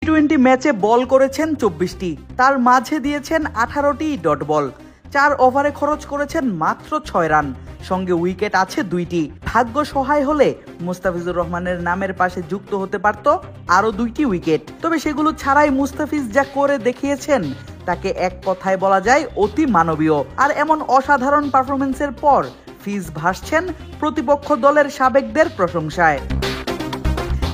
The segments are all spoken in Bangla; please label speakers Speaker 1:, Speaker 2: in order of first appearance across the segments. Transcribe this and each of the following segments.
Speaker 1: টি-20 ম্যাচে বল করেছেন 24টি, তার মাঝে দিয়েছেন 18টি ডট বল। 4 ওভারে খরচ করেছেন মাত্র 6 রান, সঙ্গে উইকেট আছে 2টি। ভাগ্য সহায় হলে মুস্তাফিজুর রহমানের নামের পাশে যুক্ত হতে পারত আরও 2টি উইকেট। তবে সেগুলো ছাড়াই মুস্তাফিজ যা করে দেখিয়েছেন তাকে এক কথায় বলা যায় অতি মানবীয়। আর এমন অসাধারণ পারফরমেন্সের পর ফিজ ভাসছেন প্রতিপক্ষ দলের সাবেকদের প্রশংসায়।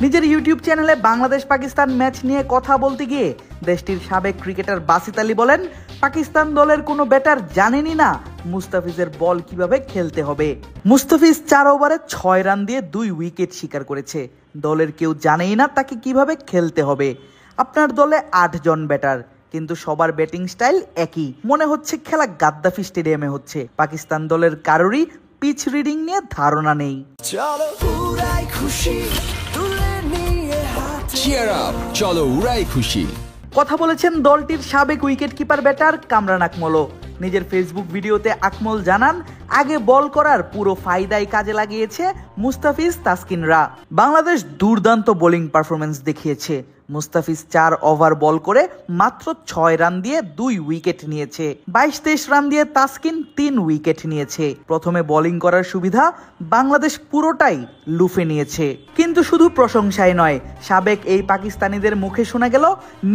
Speaker 1: নিজের ইউটিউব চ্যানেলে বাংলাদেশ পাকিস্তান ম্যাচ নিয়ে কথা বলতে গিয়ে দেশটির সাবেক ক্রিকেটার বাসিত আলী বলেন, পাকিস্তান দলের কোনো ব্যাটার জানেনই না মুস্তাফিজের বল কিভাবে খেলতে হবে। মুস্তাফিজ 4 ওভারে 6 রান দিয়ে 2 উইকেট শিকার করেছে। দলের কেউ জানেই না তাকে কিভাবে খেলতে হবে। আপনার দলে 8 জন ব্যাটার, কিন্তু সবার ব্যাটিং স্টাইল একই। মনে হচ্ছে খেলা গাদ্দাফি স্টেডিয়ামে হচ্ছে। পাকিস্তান দলের কারোরই পিচ রিডিং নিয়ে ধারণা নেই।
Speaker 2: চলো উড়াই খুশি
Speaker 1: কথা বলেছেন দলটির সাবেক উইকেট কিপার ব্যাটার কামরান আকমলও। নিজের ফেসবুক ভিডিওতে আকমল জানান, আগে বল করার পুরো ফায়দাই কাজে লাগিয়েছে মুস্তাফিজ তাসকিনরা। বাংলাদেশ দুর্দান্ত বোলিং পারফরমেন্স দেখিয়েছে। মুস্তাফিজ 4 ওভার বল করে মাত্র 6 রান দিয়ে 2 উইকেট নিয়েছে। 22-23 রান দিয়ে তাসকিন 3 উইকেট নিয়েছে। প্রথমে বোলিং করার সুবিধা বাংলাদেশ পুরোটাই লুফে নিয়েছে। কিন্তু শুধু প্রশংসাই নয়, সাবেক এই পাকিস্তানিদের মুখে শোনা গেল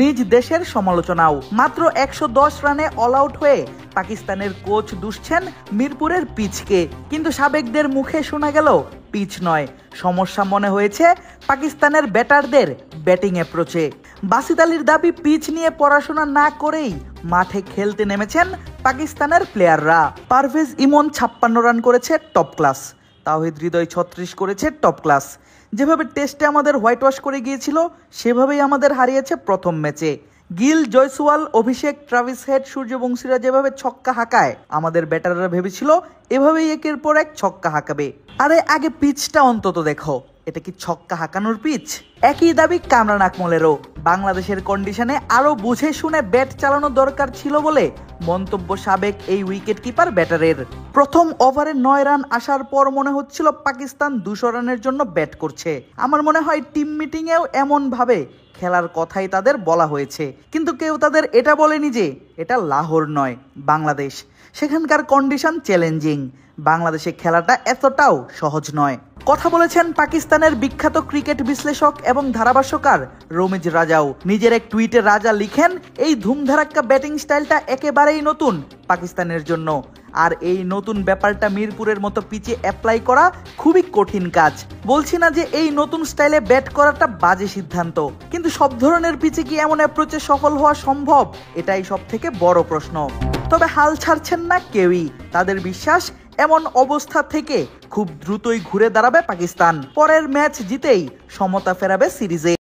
Speaker 1: নিজ দেশের সমালোচনাও। মাত্র 110 রানে অল আউট হয়ে পাকিস্তানের কোচ দুষছেন মিরপুরের পিচকে, কিন্তু সাবেকদের মুখে শোনা গেল পিচ নয়, সমস্যা মনে হয়েছে পাকিস্তানের ব্যাটারদের ব্যাটিং অ্যাপ্রোচে। বাসিত আলীর দাবি, পিচ নিয়ে পড়াশোনা না করেই মাঠে খেলতে নেমেছেন পাকিস্তানের প্লেয়াররা। পারভেজ ইমন 56 রান করেছে টপ ক্লাস, তাওহিদ হৃদয় 36 করেছে টপ ক্লাস। যেভাবে টেস্টে আমাদের হোয়াইট ওয়াশ করে গিয়েছিল সেভাবেই আমাদের হারিয়েছে প্রথম ম্যাচে। গিল, জয়সওয়াল, অভিষেক, ট্রাভিস হেড, সূর্যবংশীরা যেভাবে ছক্কা হাঁকায় আমাদের ব্যাটাররা ভেবেছিল এভাবেই একের পর এক ছক্কা হাঁকাবে। আরে আগে পিচটা অন্তত দেখো, এটা কি ছক্কা হাঁকানোর পিচ? একই দাবি কামরান আকমলেরও। বাংলাদেশের কন্ডিশনে আরো বুঝে শুনে ব্যাট চালানো দরকার ছিল বলে মন্তব্য সাবেক এই উইকেট কিপার ব্যাটারের। প্রথম ওভারে 9 রান আসার পর মনে হচ্ছিল পাকিস্তান 200 রানের জন্য ব্যাট করছে। আমার মনে হয় টিম মিটিংয়েও এমন ভাবে খেলার কথাই তাদের বলা হয়েছে, কিন্তু কেউ তাদের এটা বলেনি যে এটা লাহোর নয়, বাংলাদেশ। সেখানকার কন্ডিশন চ্যালেঞ্জিং। বাংলাদেশে খেলাটা এতটাও সহজ নয়। কথা বলেছেন পাকিস্তানের বিখ্যাত ক্রিকেট বিশ্লেষক এবং ধারাভাষ্যকার রমিজ রাজাও। নিজের এক টুইটে রাজা লিখেন, এই ধুমধারাক্কা ব্যাটিং স্টাইলটা একেবারেই নতুন পাকিস্তানের জন্য। আর এই নতুন ব্যাপারটা মিরপুরের মতো পিচে অ্যাপ্লাই করা খুবই কঠিন কাজ। বলছি না যে এই নতুন স্টাইলে ব্যাট করাটা বাজে সিদ্ধান্ত, কিন্তু সব ধরনের পিচে কি এমন অ্যাপ্রোচে সফল হওয়া সম্ভব? এটাই সব থেকে বড় প্রশ্ন। তবে হাল ছাড়ছেন না কেউই। তাদের বিশ্বাস এমন অবস্থা থেকে খুব দ্রুতই ঘুরে দাঁড়াবে পাকিস্তান। পরের ম্যাচ জিতেই সমতা ফেরাবে সিরিজে।